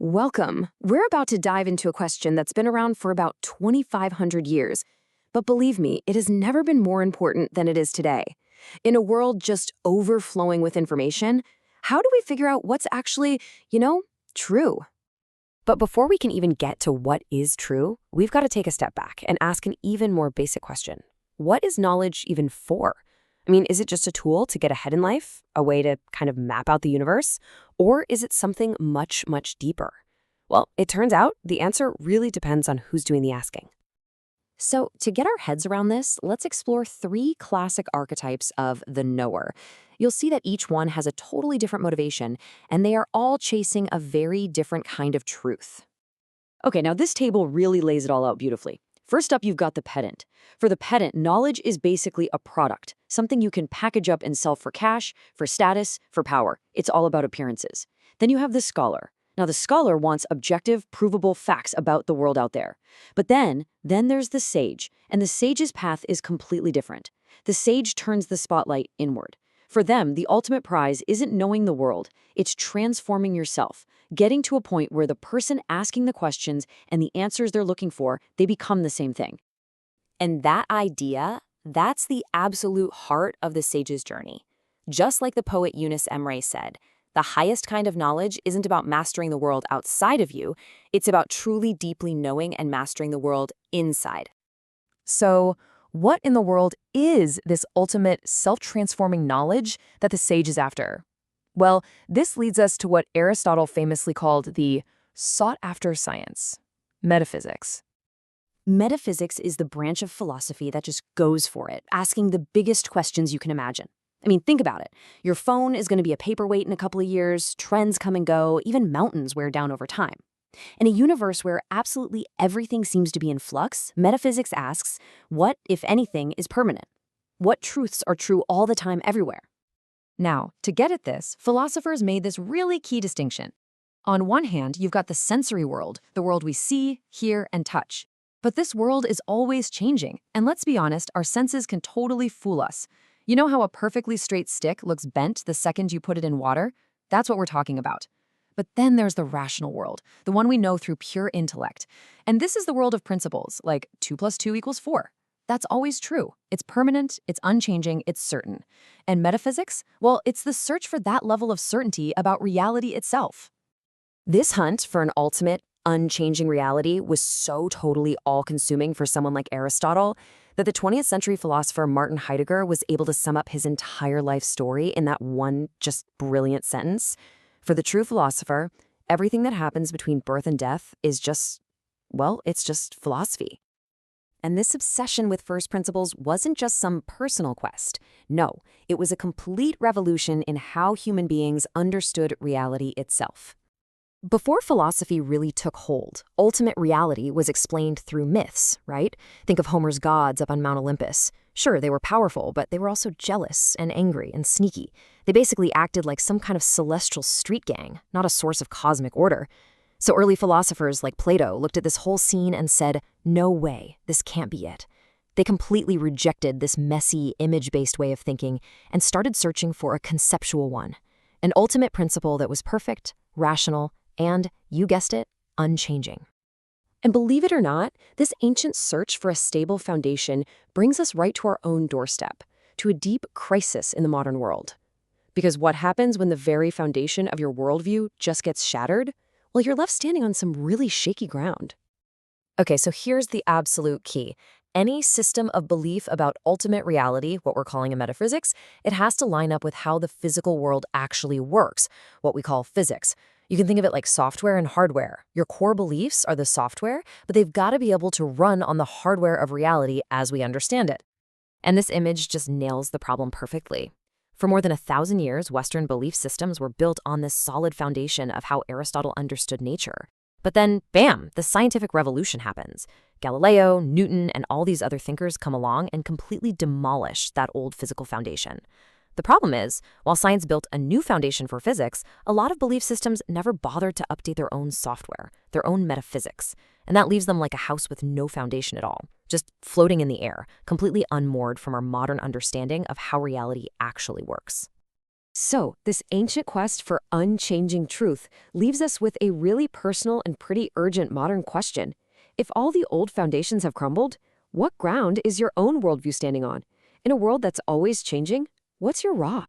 Welcome. We're about to dive into a question that's been around for about 2,500 years. But believe me, it has never been more important than it is today. In a world just overflowing with information, how do we figure out what's actually, true? But before we can even get to what is true, we've got to take a step back and ask an even more basic question. What is knowledge even for? Is it just a tool to get ahead in life, a way to kind of map out the universe, or is it something much, much deeper? Well, it turns out the answer really depends on who's doing the asking. So, to get our heads around this, let's explore three classic archetypes of the knower. You'll see that each one has a totally different motivation, and they are all chasing a very different kind of truth. Okay, now this table really lays it all out beautifully. First up, you've got the pedant. For the pedant, knowledge is basically a product, something you can package up and sell for cash, for status, for power. It's all about appearances. Then you have the scholar. Now, the scholar wants objective, provable facts about the world out there. But then there's the sage, and the sage's path is completely different. The sage turns the spotlight inward. For them, the ultimate prize isn't knowing the world, it's transforming yourself, getting to a point where the person asking the questions and the answers they're looking for, they become the same thing. And that idea, that's the absolute heart of the sage's journey. Just like the poet Eunice Emre said, the highest kind of knowledge isn't about mastering the world outside of you, it's about truly deeply knowing and mastering the world inside. So, what in the world is this ultimate self-transforming knowledge that the sage is after? Well, this leads us to what Aristotle famously called the sought-after science, metaphysics. Metaphysics is the branch of philosophy that just goes for it, asking the biggest questions you can imagine. Think about it. Your phone is going to be a paperweight in a couple of years, trends come and go, even mountains wear down over time. In a universe where absolutely everything seems to be in flux, metaphysics asks, what, if anything, is permanent? What truths are true all the time everywhere? Now, to get at this, philosophers made this really key distinction. On one hand, you've got the sensory world, the world we see, hear, and touch. But this world is always changing, and let's be honest, our senses can totally fool us. You know how a perfectly straight stick looks bent the second you put it in water? That's what we're talking about. But then there's the rational world, the one we know through pure intellect. And this is the world of principles, like 2 + 2 = 4. That's always true. It's permanent, it's unchanging, it's certain. And metaphysics? Well, it's the search for that level of certainty about reality itself. This hunt for an ultimate, unchanging reality was so totally all-consuming for someone like Aristotle that the 20th century philosopher Martin Heidegger was able to sum up his entire life story in that one just brilliant sentence. For the true philosopher, everything that happens between birth and death is it's just philosophy. And this obsession with first principles wasn't just some personal quest. No, it was a complete revolution in how human beings understood reality itself. Before philosophy really took hold, ultimate reality was explained through myths, right? Think of Homer's gods up on Mount Olympus. Sure, they were powerful, but they were also jealous and angry and sneaky. They basically acted like some kind of celestial street gang, not a source of cosmic order. So early philosophers like Plato looked at this whole scene and said, no way, this can't be it. They completely rejected this messy, image-based way of thinking and started searching for a conceptual one, an ultimate principle that was perfect, rational, and, you guessed it, unchanging. And believe it or not, this ancient search for a stable foundation brings us right to our own doorstep, to a deep crisis in the modern world. Because what happens when the very foundation of your worldview just gets shattered? Well, you're left standing on some really shaky ground. Okay, so here's the absolute key. Any system of belief about ultimate reality, what we're calling a metaphysics, it has to line up with how the physical world actually works, what we call physics. You can think of it like software and hardware. Your core beliefs are the software, but they've got to be able to run on the hardware of reality as we understand it. And this image just nails the problem perfectly. For more than 1,000 years, Western belief systems were built on this solid foundation of how Aristotle understood nature. But then, bam, the scientific revolution happens. Galileo, Newton, and all these other thinkers come along and completely demolish that old physical foundation. The problem is, while science built a new foundation for physics, a lot of belief systems never bothered to update their own software, their own metaphysics. And that leaves them like a house with no foundation at all, just floating in the air, completely unmoored from our modern understanding of how reality actually works. So, this ancient quest for unchanging truth leaves us with a really personal and pretty urgent modern question. If all the old foundations have crumbled, what ground is your own worldview standing on? In a world that's always changing, what's your rock?